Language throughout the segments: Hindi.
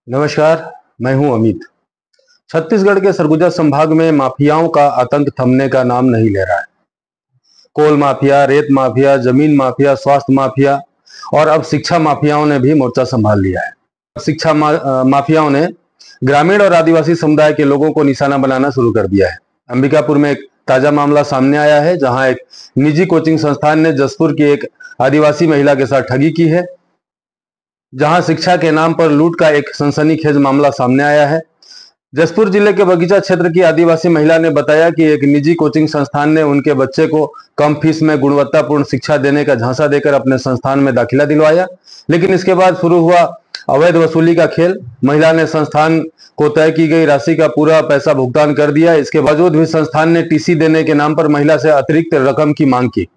नमस्कार, मैं हूं अमित। छत्तीसगढ़ के सरगुजा संभाग में माफियाओं का आतंक थमने का नाम नहीं ले रहा है। कोल माफिया, रेत माफिया, जमीन माफिया, स्वास्थ्य माफिया और अब शिक्षा माफियाओं ने भी मोर्चा संभाल लिया है। माफियाओं ने ग्रामीण और आदिवासी समुदाय के लोगों को निशाना बनाना शुरू कर दिया है। अंबिकापुर में एक ताजा मामला सामने आया है, जहां एक निजी कोचिंग संस्थान ने जसपुर की एक आदिवासी महिला के साथ ठगी की है। जहां शिक्षा के नाम पर लूट का एक सनसनीखेज मामला सामने आया है। जसपुर जिले के बगीचा क्षेत्र की आदिवासी महिला ने बताया कि एक निजी कोचिंग संस्थान ने उनके बच्चे को कम फीस में गुणवत्तापूर्ण शिक्षा देने का झांसा देकर अपने संस्थान में दाखिला दिलवाया, लेकिन इसके बाद शुरू हुआ अवैध वसूली का खेल। महिला ने संस्थान को तय की गई राशि का पूरा पैसा भुगतान कर दिया। इसके बावजूद भी संस्थान ने टीसी देने के नाम पर महिला से अतिरिक्त रकम की मांग की।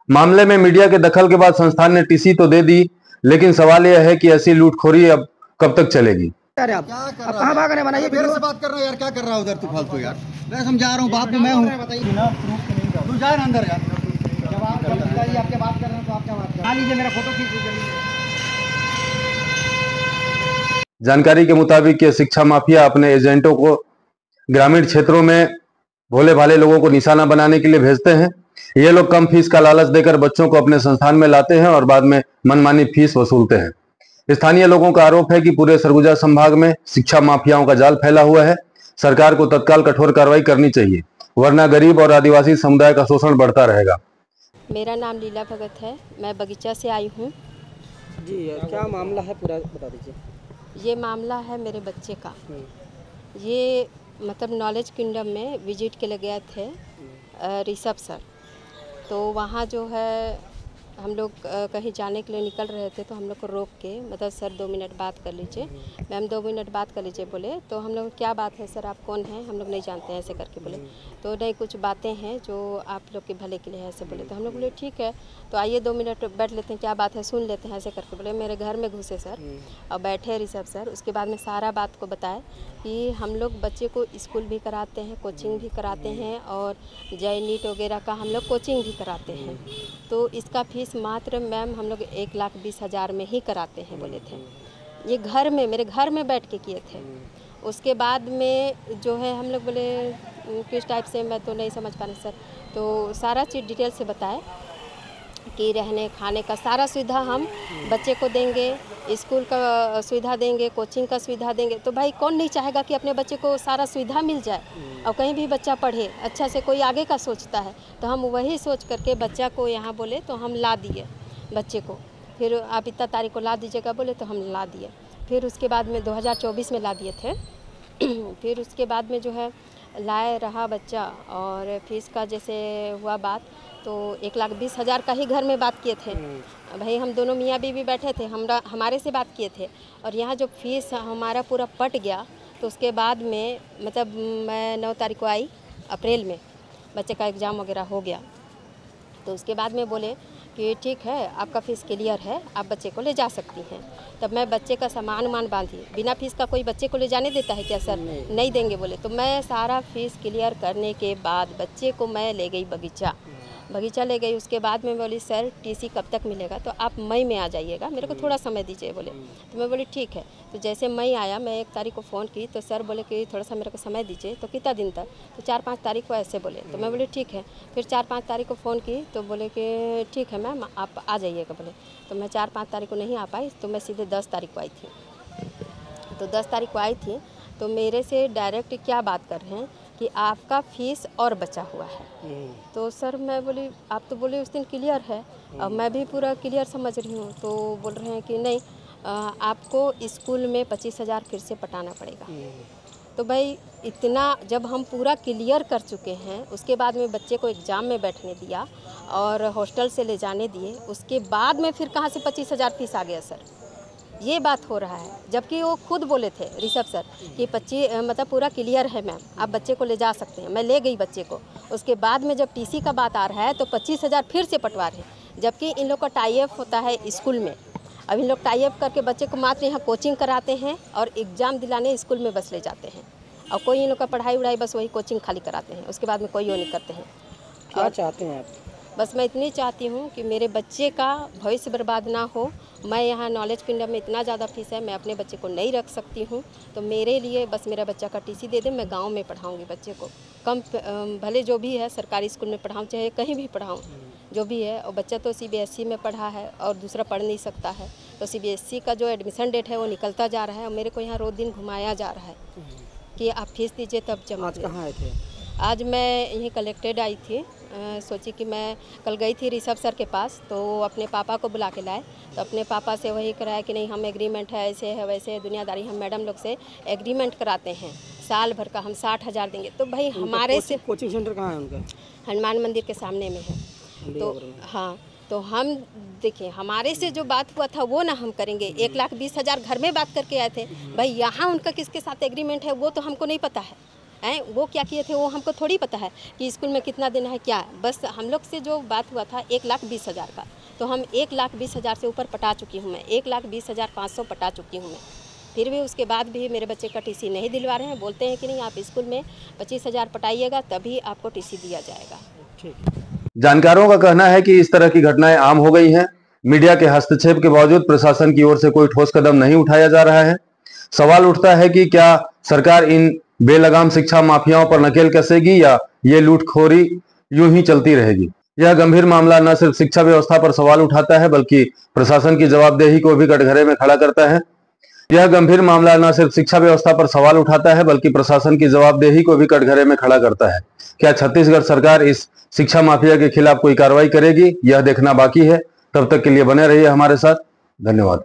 मामले में मीडिया के दखल के बाद संस्थान ने टीसी तो दे दी, लेकिन सवाल यह है कि ऐसी लूटखोरी अब कब तक चलेगी। आप कहाँ भाग रहे? बनाइए, मेरे से बात कर रहा है यार, क्या कर रहा है उधर तू फालतू यार। मैं समझा रहा हूँ, बाप भी मैं हूँ। तू जा ना अंदर यार। आपके बात कर रहे हैं तो आप क्या बात कर रहे हैं? लीजिए मेरा फोटो खींच लीजिए। जानकारी के मुताबिक ये शिक्षा माफिया अपने एजेंटों को ग्रामीण क्षेत्रों में भोले भाले लोगों को निशाना बनाने के लिए भेजते हैं। ये लोग कम फीस का लालच देकर बच्चों को अपने संस्थान में लाते हैं और बाद में मनमानी फीस वसूलते हैं। स्थानीय लोगों का आरोप है कि पूरे सरगुजा संभाग में शिक्षा माफियाओं का जाल फैला हुआ है। सरकार को तत्काल कठोर कार्रवाई करनी चाहिए, वरना गरीब और आदिवासी समुदाय का शोषण बढ़ता रहेगा। मेरा नाम लीला भगत है, मैं बगीचा से आई हूँ। जी, क्या मामला है पूरा बता दीजिए। ये मामला है मेरे बच्चे का। ये मतलब नॉलेज किंगडम में विजिट के लिए गए थे ऋषभ सर। तो वहाँ जो है हम लोग कहीं जाने के लिए निकल रहे थे, तो हम लोग को रोक के मतलब सर 2 मिनट बात कर लीजिए, मैम 2 मिनट बात कर लीजिए बोले। तो हम लोग क्या बात है सर, आप कौन हैं, हम लोग नहीं जानते हैं ऐसे करके बोले। तो नहीं, कुछ बातें हैं जो आप लोग के भले के लिए ऐसे बोले। तो हम लोग बोले ठीक है, तो आइए 2 मिनट बैठ लेते हैं, क्या बात है सुन लेते हैं ऐसे करके बोले। मेरे घर में घुसे सर और बैठे ऋषभ सर। उसके बाद में सारा बात को बताया कि हम लोग बच्चे को स्कूल भी कराते हैं, कोचिंग भी कराते हैं और जय नीट वगैरह का हम लोग कोचिंग भी कराते हैं। तो इसका फीस मात्र मैम हम लोग 1,20,000 में ही कराते हैं बोले थे। ये घर में, मेरे घर में बैठ के किए थे। उसके बाद में जो है हम लोग बोले किस टाइप से, मैं तो नहीं समझ पा रही सर। तो सारा चीज़ डिटेल से बताए कि रहने खाने का सारा सुविधा हम बच्चे को देंगे, स्कूल का सुविधा देंगे, कोचिंग का सुविधा देंगे। तो भाई कौन नहीं चाहेगा कि अपने बच्चे को सारा सुविधा मिल जाए और कहीं भी बच्चा पढ़े अच्छा से, कोई आगे का सोचता है। तो हम वही सोच करके बच्चा को यहाँ बोले, तो हम ला दिए बच्चे को। फिर आप इतना तारीख को ला दीजिएगा बोले, तो हम ला दिए। फिर उसके बाद में 2024 में ला दिए थे। फिर उसके बाद में जो है लाए रहा बच्चा, और फीस का जैसे हुआ बात, तो 1,20,000 का ही घर में बात किए थे भाई। हम दोनों मियाँ बीवी बैठे थे, हमारे से बात किए थे। और यहाँ जो फीस हमारा पूरा पट गया, तो उसके बाद में मतलब मैं 9 तारीख को आई अप्रैल में, बच्चे का एग्ज़ाम वगैरह हो गया। तो उसके बाद में बोले कि ठीक है, आपका फ़ीस क्लियर है, आप बच्चे को ले जा सकती हैं। तब मैं बच्चे का सामान बांधी। बिना फीस का कोई बच्चे को ले जाने देता है क्या सर? नहीं देंगे बोले। तो मैं सारा फीस क्लियर करने के बाद बच्चे को मैं ले गई बगीचा ले गई। उसके बाद में बोली सर टीसी कब तक मिलेगा? तो आप मई में आ जाइएगा, मेरे को थोड़ा समय दीजिए बोले। तो मैं बोली ठीक है। तो जैसे मई आया, मैं 1 तारीख को फ़ोन की, तो सर बोले कि थोड़ा सा मेरे को समय दीजिए। तो कितना दिन तक? तो 4-5 तारीख को ऐसे बोले। तो मैं बोली ठीक है। फिर 4-5 तारीख को फ़ोन की, तो बोले कि ठीक है मैम आप आ जाइएगा बोले। तो मैं 4-5 तारीख को नहीं आ पाई, तो मैं सीधे 10 तारीख को आई थी। तो 10 तारीख को आई थी, तो मेरे से डायरेक्ट क्या बात कर रहे हैं कि आपका फ़ीस और बचा हुआ है। तो सर मैं बोली आप तो बोले उस दिन क्लियर है, अब मैं भी पूरा क्लियर समझ रही हूँ। तो बोल रहे हैं कि नहीं, आपको स्कूल में 25,000 फिर से पटाना पड़ेगा। तो भाई इतना जब हम पूरा क्लियर कर चुके हैं, उसके बाद में बच्चे को एग्ज़ाम में बैठने दिया और हॉस्टल से ले जाने दिए, उसके बाद में फिर कहाँ से 25,000 फीस आ गया सर? ये बात हो रहा है। जबकि वो खुद बोले थे ऋषभ सर कि 25 मतलब पूरा क्लियर है मैम, आप बच्चे को ले जा सकते हैं। मैं ले गई बच्चे को। उसके बाद में जब टीसी का बात आ रहा है, तो 25,000 फिर से पटवा रहे हैं। जबकि इन लोग का टाई अप होता है स्कूल में। अब इन लोग टाई अप करके बच्चे को मात्र यहाँ कोचिंग कराते हैं और एग्ज़ाम दिलाने स्कूल में बस ले जाते हैं। और कोई इन लोग का पढ़ाई वढ़ाई बस वही कोचिंग खाली कराते हैं, उसके बाद में कोई वो नहीं करते हैं। क्या चाहते हैं आप? बस मैं इतनी चाहती हूँ कि मेरे बच्चे का भविष्य बर्बाद ना हो। मैं यहाँ नॉलेज किंगडम में इतना ज़्यादा फीस है, मैं अपने बच्चे को नहीं रख सकती हूँ, तो मेरे लिए बस मेरा बच्चा का टीसी दे दे। मैं गांव में पढ़ाऊँगी बच्चे को, कम भले जो भी है सरकारी स्कूल में पढ़ाऊँ चाहे कहीं भी पढ़ाऊँ, जो भी है। और बच्चा तो CBSE में पढ़ा है और दूसरा पढ़ नहीं सकता है, तो CBSE का जो एडमिशन डेट है वो निकलता जा रहा है और मेरे को यहाँ रोज दिन घुमाया जा रहा है कि आप फीस दीजिए तब जमा। आज कहाँ आए थे? आज मैं यहीं कलेक्टेड आई थी, सोची कि मैं कल गई थी ऋषभ सर के पास, तो वो अपने पापा को बुला के लाए, तो अपने पापा से वही कराया कि नहीं हम एग्रीमेंट है, ऐसे है वैसे है, दुनियादारी। हम मैडम लोग से एग्रीमेंट कराते हैं साल भर का, हम 60,000 देंगे। तो भाई हमारे से कोचिंग सेंटर कहाँ है उनका? हनुमान मंदिर के सामने में है। तो हाँ, तो हम देखिए हमारे से जो बात हुआ था वो ना हम करेंगे। 1,20,000 घर में बात करके आए थे भाई, यहाँ उनका किसके साथ एग्रीमेंट है वो तो हमको नहीं पता है। वो क्या किए थे वो हमको थोड़ी पता है कि स्कूल में कितना देना है क्या। बस हम लोग से जो बात हुआ था 1,20,000 का, तो हम 1,20,000 से ऊपर पटा चुकी हूँ मैं, 1,20,500 पटा चुकी हूँ मैं। फिर भी उसके बाद भी मेरे बच्चे का टीसी नहीं दिलवा रहे हैं। बोलते हैं कि नहीं आप स्कूल में 25,000 पटाइएगा तभी आपको टीसी दिया जाएगा। ठीक। जानकारों का कहना है कि इस तरह की घटनाएं आम हो गई हैं। मीडिया के हस्तक्षेप के बावजूद प्रशासन की ओर से कोई ठोस कदम नहीं उठाया जा रहा है। सवाल उठता है कि क्या सरकार इन बेलगाम शिक्षा माफियाओं पर नकेल कसेगी या ये लूटखोरी यूं ही चलती रहेगी। यह गंभीर मामला न सिर्फ शिक्षा व्यवस्था पर सवाल उठाता है बल्कि प्रशासन की जवाबदेही को भी कटघरे में खड़ा करता है। यह गंभीर मामला न सिर्फ शिक्षा व्यवस्था पर सवाल उठाता है बल्कि प्रशासन की जवाबदेही को भी कटघरे में खड़ा करता है। क्या छत्तीसगढ़ सरकार इस शिक्षा माफिया के खिलाफ कोई कार्रवाई करेगी, यह देखना बाकी है। तब तक के लिए बने रहिए हमारे साथ। धन्यवाद।